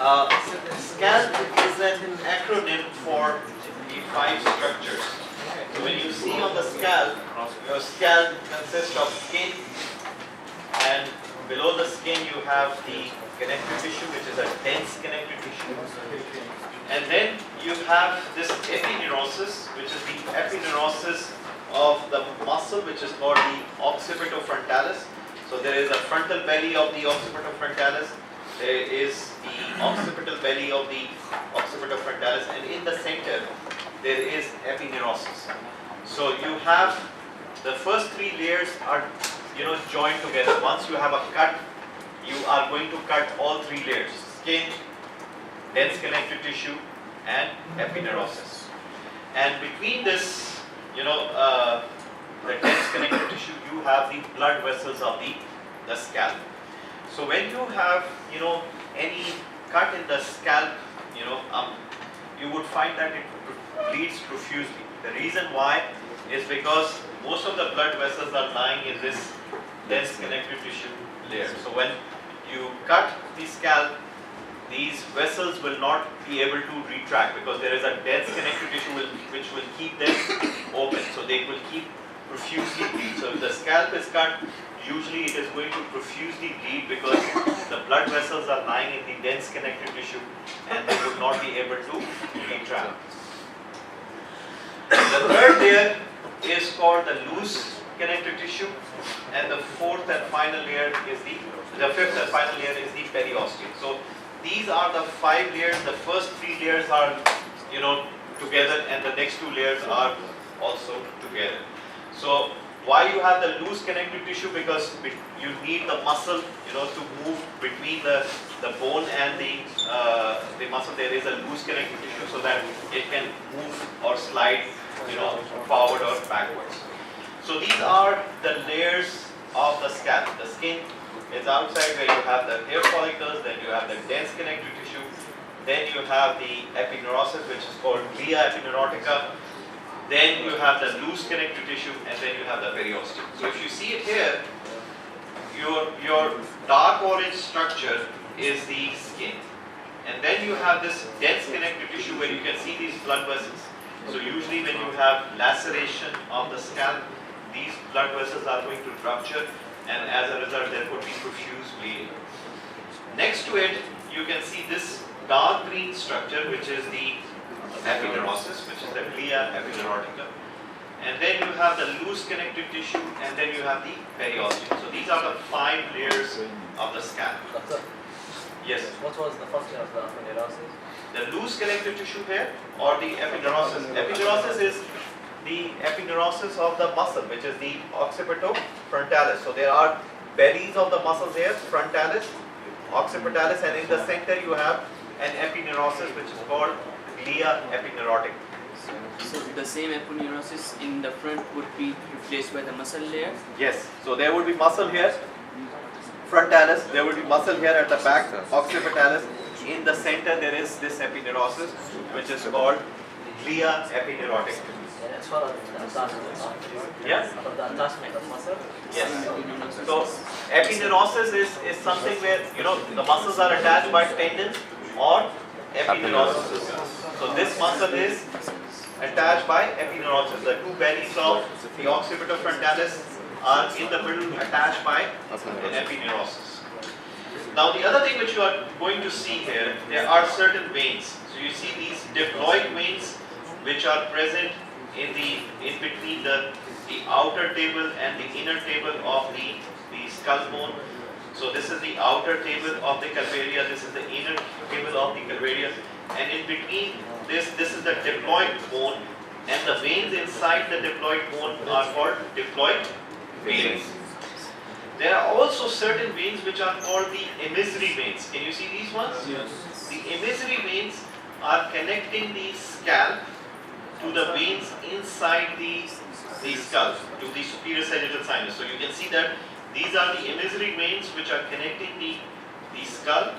Scalp is an acronym for the 5 structures. So when you see on the scalp, your scalp consists of skin, and below the skin you have the connective tissue, which is a dense connective tissue. And then you have this epineurosis, which is the epineurosis of the muscle, which is called the occipitofrontalis. So there is a frontal belly of the occipitofrontalis. There is the occipital belly of the occipitofrontalis, and in the center there is epineurosis. So you have the first 3 layers are joined together. Once you have a cut, you are going to cut all 3 layers: skin, dense connective tissue, and epineurosis. And between this, the dense connective tissue, you have the blood vessels of the scalp. So when you have any cut in the scalp, you would find that it bleeds profusely. The reason why is because most of the blood vessels are lying in this dense connective tissue layer. So when you cut the scalp, these vessels will not be able to retract because there is a dense connective tissue which will keep them open. So they will keep profusely bleed. So if the scalp is cut, usually it is going to profusely bleed because the blood vessels are lying in the dense connective tissue and they would not be able to retract. The third layer is called the loose connective tissue, and the fifth and final layer is the periosteum. So these are the 5 layers. The first 3 layers are together, and the next 2 layers are also together. So why you have the loose connective tissue? Because you need the muscle to move between the bone and the muscle. There is a loose connective tissue so that it can move or slide forward or backwards. So these are the layers of the scalp. The skin is outside, where you have the hair follicles, then you have the dense connective tissue, then you have the epineurosis, which is called glia epineurotica, then you have the loose connective tissue, and then you have the periosteum. So if you see it here, your dark orange structure is the skin, and then you have this dense connective tissue where you can see these blood vessels. So usually when you have laceration of the scalp, these blood vessels are going to rupture, and as a result there could be profuse bleeding. Next to it, you can see this dark green structure, which is the epineurosis, which is the glia epineurotica. And then you have the loose connective tissue, and then you have the periosteum. So these are the 5 layers of the scalp. Doctor, Yes. what was the first layer of the epineurosis? The loose connective tissue here, or the epineurosis. Epineurosis is the epineurosis of the muscle, which is the occipitofrontalis. So there are bellies of the muscles here, frontalis, occipitalis, and in the center you have an epineurosis which is called glia epineurotic. So the same epineurosis in the front would be replaced by the muscle layer? Yes, so there would be muscle here, frontalis, there would be muscle here at the back, occipitalis. In the center there is this epineurosis which is called glia epineurotic. As far as the attachment, Yes? of the attachment of muscle. Yes. So epineurosis is something where the muscles are attached by tendons or epineurosis. So this muscle is attached by epineurosis. The 2 bellies of the occipitofrontalis are in the middle attached by an epineurosis. Now the other thing which you are going to see here, there are certain veins. So you see these diploid veins which are present in between the outer table and the inner table of the skull bone. So this is the outer table of the calvaria, this is the inner table of the calvaria, and in between this is the diploid bone, and the veins inside the diploid bone are called diploid veins. There are also certain veins which are called the emissary veins. Can you see these ones? Yes. The emissary veins are connecting the scalp to the veins inside the skull, to the superior sagittal sinus. So you can see that these are the emissary veins which are connecting the skull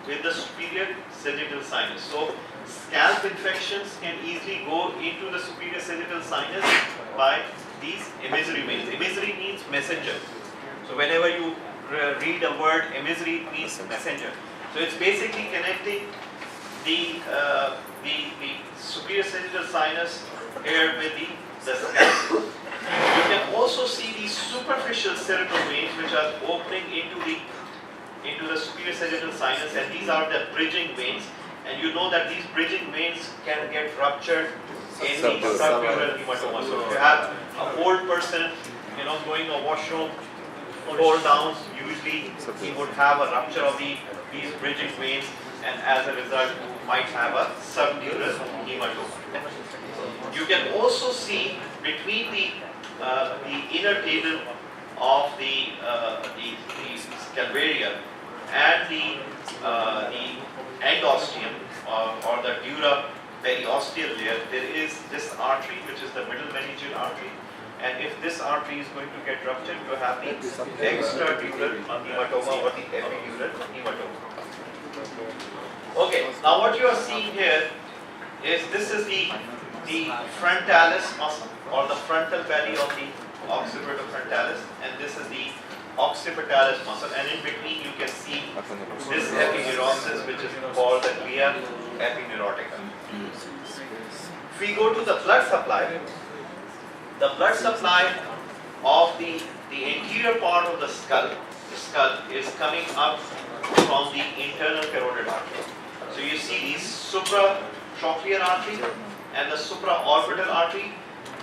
with the superior sagittal sinus. So scalp infections can easily go into the superior sagittal sinus by these emissary veins. Emissary means messenger. So whenever you read the word emissary, it means messenger. So it's basically connecting the superior sagittal sinus here with the scalp. You can also see these superficial cerebral veins which are opening into the superior sagittal sinus, and these are the bridging veins. And you know that these bridging veins can get ruptured in the subdural hematoma. So if you have an old person, going to washroom, fall down, usually he would have a rupture of these bridging veins, and as a result might have a subdural hematoma. You can also see between the inner table of the scalvaria and the endosteum or the dura periosteal layer, there is this artery which is the middle meningeal artery, and if this artery is going to get ruptured, you have the extradural hematoma or the epidural hematoma. Okay, now what you are seeing here is this is the frontalis muscle or the frontal belly of the occipitofrontalis, and this is the occipitalis muscle, and in between you can see this epineurosis which is called the glia epineurotica. If we go to the blood supply of the anterior part of the skull is coming up from the internal carotid artery. So you see these supratrochlear artery and the supraorbital artery.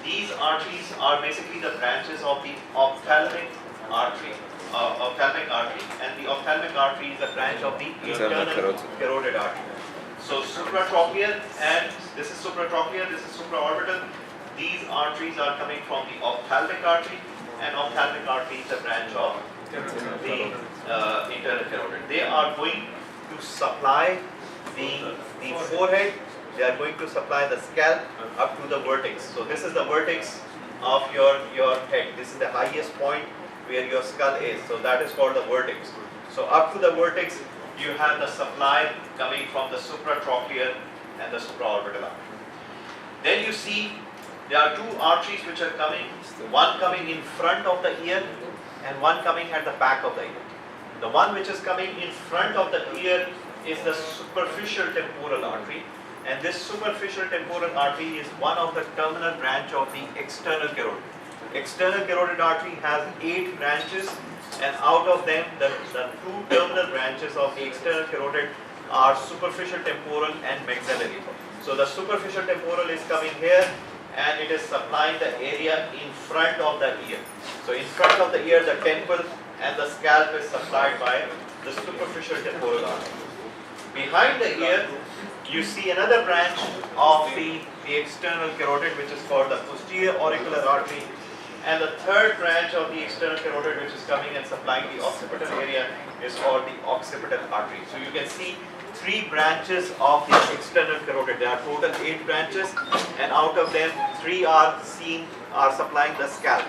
These arteries are basically the branches of the ophthalmic artery, and the ophthalmic artery is a branch of the internal carotid artery. So supratrochlear, and this is supratrochlear, this is supraorbital. These arteries are coming from the ophthalmic artery, and ophthalmic artery is a branch of the internal carotid. They are going to supply the forehead. They are going to supply the scalp up to the vertex. So this is the vertex of your head. This is the highest point where your skull is. So that is called the vertex. So up to the vertex, you have the supply coming from the supratrochlear and the supraorbital artery. Then you see there are two arteries which are coming, one coming in front of the ear and one coming at the back of the ear. The one which is coming in front of the ear is the superficial temporal artery, and this superficial temporal artery is one of the terminal branch of the external carotid. External carotid artery has 8 branches, and out of them the two terminal branches of the external carotid are superficial temporal and maxillary. So the superficial temporal is coming here, and it is supplying the area in front of the ear. So in front of the ear, the temple and the scalp is supplied by the superficial temporal artery. Behind the ear, you see another branch of the external carotid which is called the posterior auricular artery, and the third branch of the external carotid which is coming and supplying the occipital area is called the occipital artery. So you can see 3 branches of the external carotid. There are total 8 branches, and out of them 3 are supplying the scalp.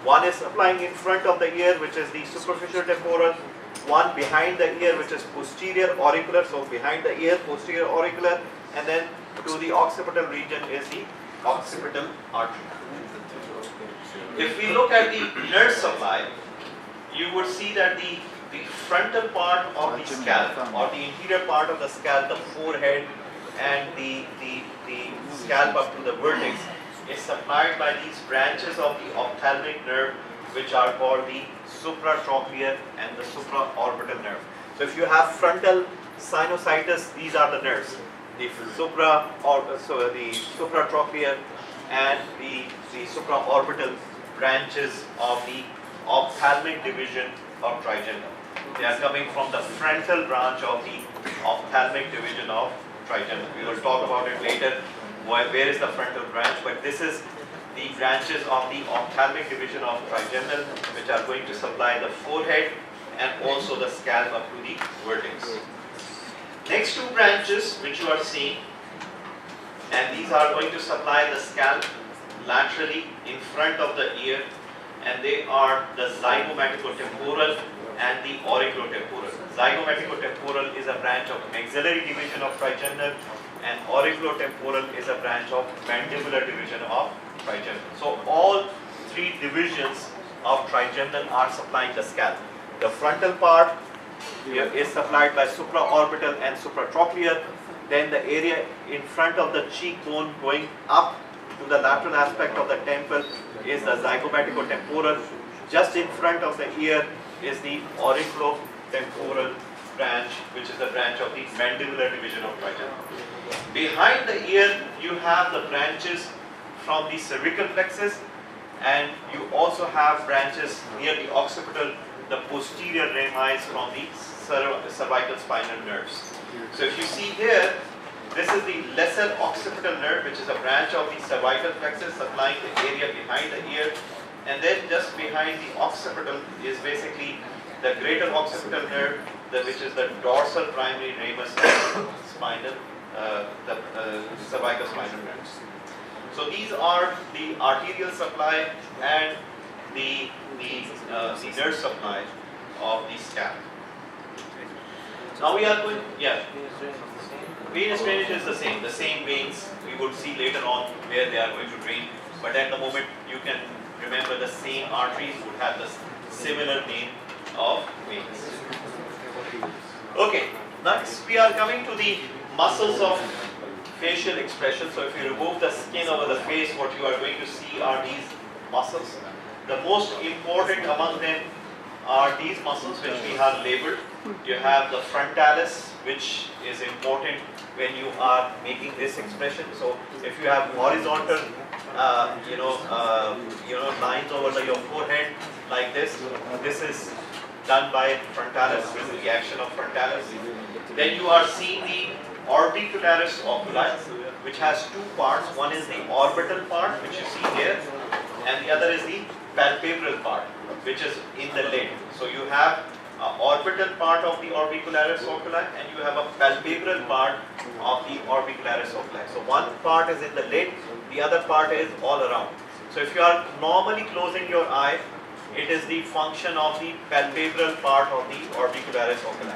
One is supplying in front of the ear, which is the superficial temporal. One behind the ear, which is posterior auricular. So behind the ear, posterior auricular, and then to the occipital region is the occipital artery. If we look at the nerve supply, you would see that the frontal part of the scalp, or the interior part of the scalp, the forehead and the scalp up to the vertex, is supplied by these branches of the ophthalmic nerve, which are called the supratrochlear and the supraorbital nerve. So if you have frontal sinusitis, these are the nerves, the supratrochlear and the supraorbital branches of the ophthalmic division of trigeminal. They are coming from the frontal branch of the ophthalmic division of trigeminal. We will talk about it later, where is the frontal branch, but this is the branches of the ophthalmic division of trigeminal, which are going to supply the forehead and also the scalp up to the vertex. Next 2 branches which you are seeing, and these are going to supply the scalp laterally in front of the ear, and they are the zygomaticotemporal and the auriculotemporal. Zygomaticotemporal is a branch of maxillary division of trigeminal, and auriculotemporal is a branch of mandibular division of trigeminal. So all 3 divisions of trigeminal are supplying the scalp. The frontal part is supplied by supraorbital and supratrochlear. Then the area in front of the cheekbone going up to the lateral aspect of the temple is the zygomaticotemporal. Just in front of the ear is the auriculotemporal branch, which is the branch of the mandibular division of trigeminal. Behind the ear, you have the branches from the cervical plexus, and you also have branches near the occipital, the posterior rami from the cervical spinal nerves. So if you see here, this is the lesser occipital nerve, which is a branch of the cervical plexus supplying the area behind the ear, and then just behind the occipital is basically the greater occipital nerve, which is the dorsal primary ramus spinal, the cervical spinal nerves. So these are the arterial supply and the nerve supply of the scalp. Now we are going, venous drainage is the same veins. We will see later on where they are going to drain, but at the moment you can remember the same arteries would have the similar name of veins. Okay, next we are coming to the muscles of facial expression. So if you remove the skin over the face, what you are going to see are these muscles. The most important among them are these muscles which we have labeled. You have the frontalis, which is important when you are making this expression. So if you have horizontal lines over your forehead like this is done by frontalis. This is the action of frontalis. Then you are seeing the orbicularis oculi, which has two parts. One is the orbital part, which you see here, and the other is the palpebral part, which is in the lid. So you have an orbital part of the orbicularis oculi, and you have a palpebral part of the orbicularis oculi. So one part is in the lid, the other part is all around. So if you are normally closing your eye, it is the function of the palpebral part of the orbicularis oculi.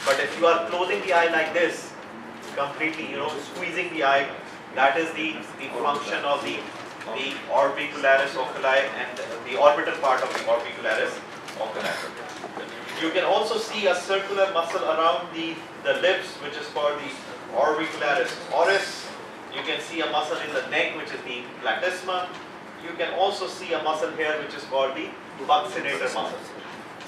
But if you are closing the eye like this, completely, squeezing the eye, that is the function of the orbicularis oculi and the orbital part of the orbicularis oculi. You can also see a circular muscle around the lips, which is called the orbicularis oris. You can see a muscle in the neck, which is the platysma. You can also see a muscle here, which is called the buccinator muscle.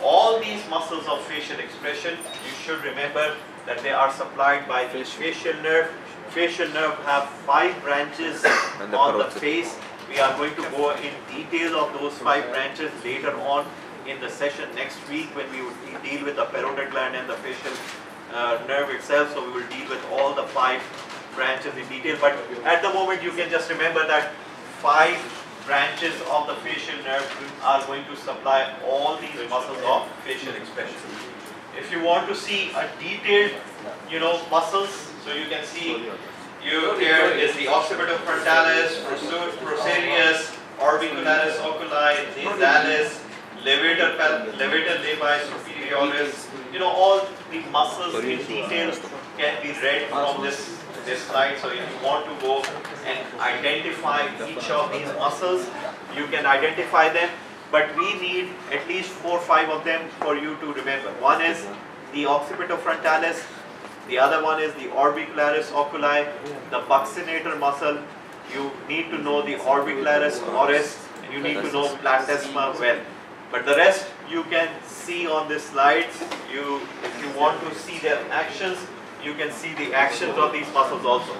All these muscles of facial expression, you should remember that they are supplied by the facial nerve. Facial nerve have 5 branches on the face. We are going to go in detail of those 5 branches later on in the session next week when we will deal with the parotid gland and the facial nerve itself. So we will deal with all the 5 branches in detail. But at the moment you can just remember that 5 branches of the facial nerve are going to supply all these muscles of facial expression. If you want to see a detailed, muscles, so you can see here is the occipitofrontalis, procerus, orbicularis oculi, nasalis, levator labii superioris. All the muscles in detail can be read from this slide. So if you want to go and identify each of these muscles, you can identify them, but we need at least 4 or 5 of them for you to remember. One is the occipitofrontalis, the other one is the orbicularis oculi, the buccinator muscle. You need to know the orbicularis oris, and you need to know platysma well. But the rest you can see on this slide. If you want to see their actions, you can see the actions of these muscles also.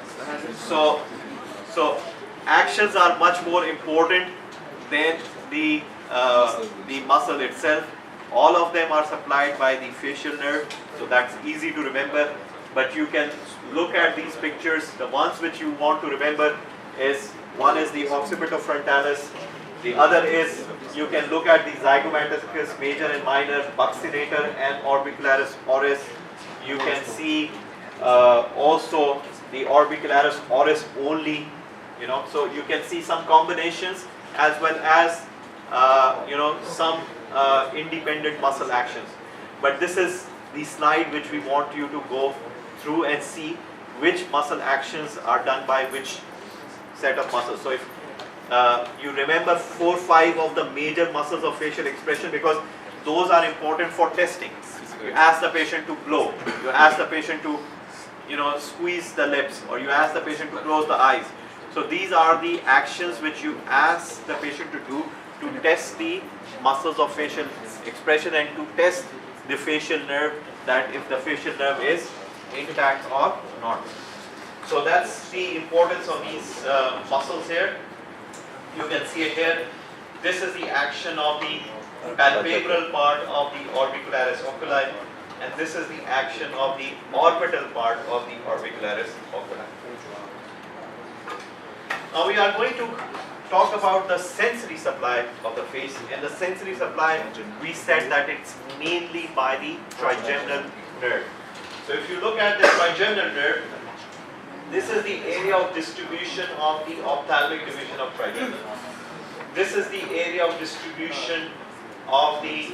So actions are much more important than the muscle itself. All of them are supplied by the facial nerve, so that's easy to remember. But you can look at these pictures. The ones which you want to remember is, one is the occipitofrontalis, the other is, you can look at the zygomaticus major and minor, buccinator and orbicularis oris. You can see also the orbicularis oris only, so you can see some combinations as well as some independent muscle actions. But this is the slide which we want you to go through and see which muscle actions are done by which set of muscles. So if you remember 4 or 5 of the major muscles of facial expression, because those are important for testing. You ask the patient to blow. You ask the patient to, squeeze the lips, or you ask the patient to close the eyes. So these are the actions which you ask the patient to do to test the muscles of facial expression and to test the facial nerve, that if the facial nerve is intact or not. So that's the importance of these muscles here. You can see it here. This is the action of the palpebral part of the orbicularis oculi, and this is the action of the orbital part of the orbicularis oculi. Now we are going to talk about the sensory supply of the face, and the sensory supply, we said that it's mainly by the trigeminal nerve. So if you look at the trigeminal nerve, this is the area of distribution of the ophthalmic division of trigeminal. This is the area of distribution of the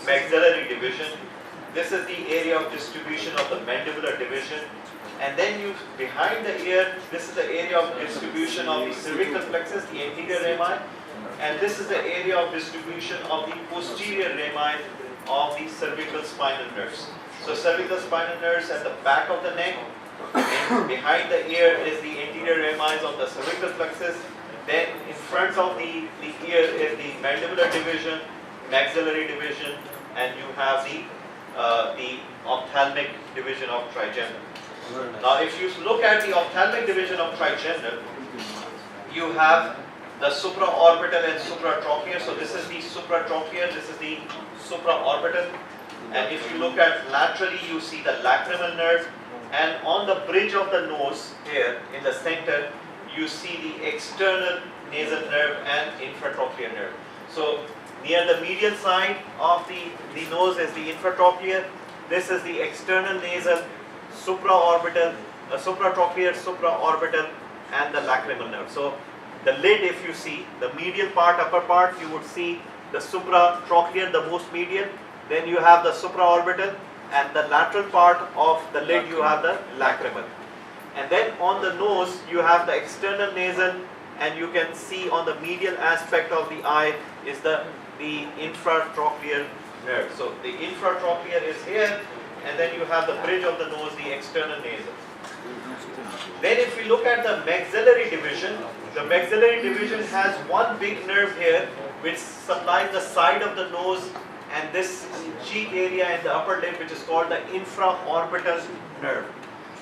maxillary division. This is the area of distribution of the mandibular division. And then behind the ear, this is the area of distribution of the cervical plexus, the anterior rami. And this is the area of distribution of the posterior rami of the cervical spinal nerves. So cervical spinal nerves at the back of the neck, and behind the ear is the anterior rami of the cervical plexus. Then in front of the ear is the mandibular division, maxillary division, and you have the ophthalmic division of trigeminal. Now if you look at the ophthalmic division of trigeminal, you have the supraorbital and supratrochlear. So this is the supratrochlear, this is the supraorbital. And if you look at laterally, you see the lacrimal nerve, and on the bridge of the nose here in the center, you see the external nasal nerve and infratrochlear nerve. So near the medial side of the nose is the infratrochlear. This is the external nasal, supraorbital, supratrochlear, supraorbital, and the lacrimal nerve. So the lid, if you see the medial part, upper part, you would see the supratrochlear, the most medial. Then you have the supraorbital, and the lateral part of the lid you have the lacrimal. And then on the nose you have the external nasal, and you can see on the medial aspect of the eye is the infratrochlear nerve. So the infratrochlear is here, and then you have the bridge of the nose, the external nasal. Then if we look at the maxillary division, the maxillary division has one big nerve here which supplies the side of the nose and this cheek area and the upper lip, which is called the infraorbital nerve.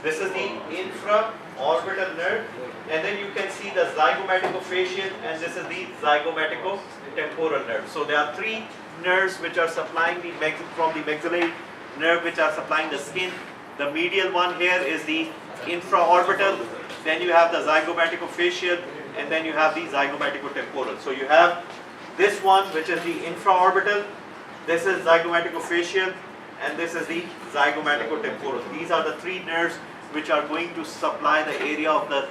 This is the infraorbital nerve, and then you can see the zygomaticofacial, and this is the zygomaticotemporal nerve. So there are three nerves which are supplying from the maxillary nerve, which are supplying the skin. The medial one here is the infraorbital, then you have the zygomaticofacial, and then you have the zygomaticotemporal. So you have this one, which is the infraorbital, this is zygomaticofacial, and this is the zygomaticotemporal. These are the three nerves which are going to supply the area of the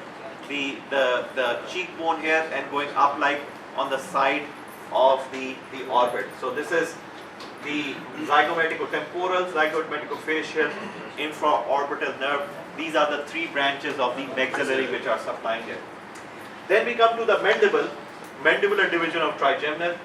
cheekbone here and going up like on the side of the orbit. So this is the zygomaticotemporal, zygomaticofacial, infraorbital nerve. These are the three branches of the maxillary which are supplying it. Then we come to the mandibular division of trigeminal.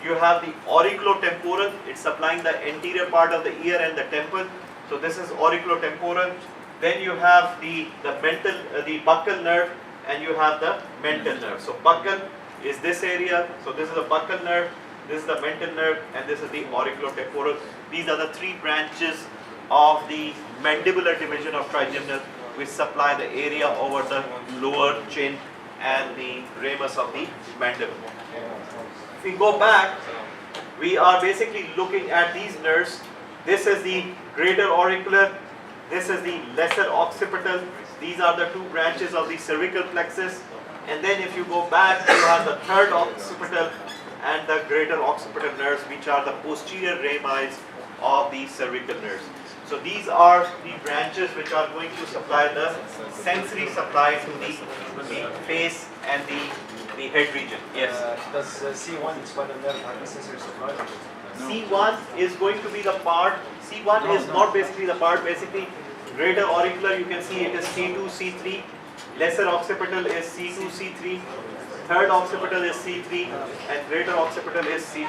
You have the auriculotemporal, it's supplying the anterior part of the ear and the temple. So this is auriculotemporal. Then you have the buccal nerve, and you have the mental nerve. So buccal is this area. So this is the buccal nerve, this is the mental nerve, and this is the auriculotemporal. These are the three branches of the mandibular division of trigeminal which supply the area over the lower chin and the ramus of the mandible. If we go back, we are basically looking at these nerves. This is the greater auricular, this is the lesser occipital. These are the two branches of the cervical plexus. And then if you go back, you have the third occipital and the greater occipital nerves, which are the posterior rami of the cervical nerves. So these are the branches which are going to supply the sensory supply to the face and the head region. Yes. Does C1 spinal nerve have a sensory supply? C1 is going to be the part, C1 is not basically the part, basically greater auricular, you can see it is C2, C3, lesser occipital is C2, C3, third occipital is C3, and greater occipital is C2.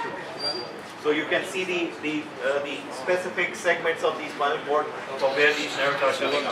So you can see the specific segments of the spinal cord from where these nerves are coming out.